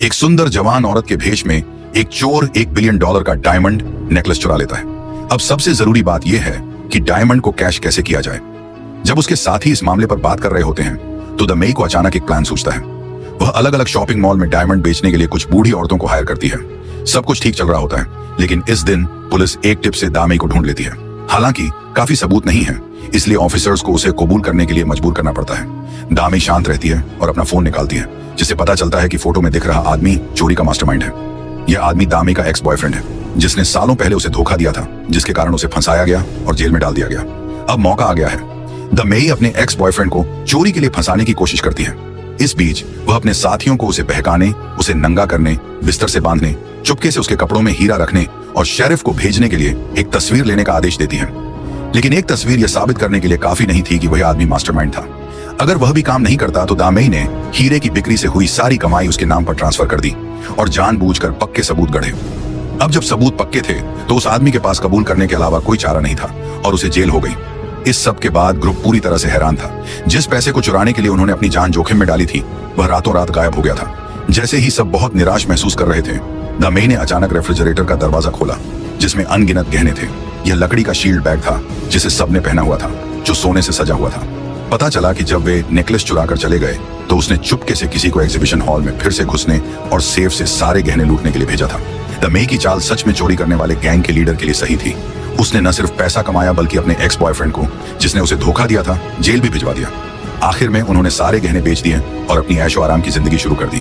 एक सुंदर जवान औरत के भेष में एक चोर $1 बिलियन का डायमंड नेकलेस चुरा लेता है। अब सबसे जरूरी बात यह है कि डायमंड को कैश कैसे किया जाए। जब उसके साथी इस मामले पर बात कर रहे होते हैं तो द मेई को अचानक एक प्लान सूझता है। वह अलग अलग शॉपिंग मॉल में डायमंड बेचने के लिए कुछ बूढ़ी औरतों को हायर करती है। सब कुछ ठीक चल रहा होता है, लेकिन इस दिन पुलिस एक टिप से दामेई को ढूंढ लेती है। हालांकि काफी सबूत नहीं है, इसलिए ऑफिसर्स को उसे कबूल करने के लिए मजबूर करना पड़ता है। दामेई शांत रहती है और अपना फोन निकालती है, जिससे पता चलता है कि फोटो में दिख रहा आदमी चोरी का मास्टरमाइंड है। यह आदमी दामेई का एक्स बॉयफ्रेंड है, जिसने सालों पहले उसे धोखा दिया था, जिसके कारण उसे फंसाया गया और जेल में डाल दिया गया। अब मौका आ गया है। द मेई अपने एक्स बॉयफ्रेंड को चोरी के लिए फंसाने की कोशिश करती है। इस बीच वह अपने साथियों को उसे बहकाने, उसे नंगा करने, बिस्तर से बांधने, चुपके से उसके कपड़ों में हीरा रखने और शेरिफ को भेजने के लिए एक तस्वीर लेने का आदेश देती है। लेकिन एक तस्वीर यह साबित करने के लिए काफी नहीं थी कि वह आदमी मास्टरमाइंड था। अगर वह भी काम नहीं करता तो दामेई ने हीरे की बिक्री से हुई सारी कमाई उसके नाम पर ट्रांसफर कर दी और जानबूझकर पक्के सबूत गढ़े। अब जब सबूत पक्के थे तो उस आदमी के पास कबूल करने के अलावा कोई चारा नहीं था और उसे जेल हो गई। इस सब के बाद ग्रुप पूरी तरह से हैरान था। जिस पैसे को चुराने के लिए उन्होंने अपनी जान जोखिम में डाली थी, वह रातों रात गायब हो गया था। जैसे ही सब बहुत निराश महसूस कर रहे थे, दामेई ने अचानक रेफ्रिजरेटर का दरवाजा खोला, जिसमें अनगिनत गहने थे। यह लकड़ी का शील्ड बैग था जिसे सबने पहना हुआ था, जो सोने से सजा हुआ था। पता चला कि जब वे नेकलेस चुरा कर चले गए तो उसने चुपके से किसी को एग्जीबिशन हॉल में फिर से घुसने और सेफ से सारे गहने लूटने के लिए भेजा था। द मेई की चाल सच में चोरी करने वाले गैंग के लीडर के लिए सही थी। उसने न सिर्फ पैसा कमाया बल्कि अपने एक्स बॉयफ्रेंड को, जिसने उसे धोखा दिया था, जेल भी भिजवा दिया। आखिर में उन्होंने सारे गहने बेच दिए और अपनी ऐशो आराम की जिंदगी शुरू कर दी।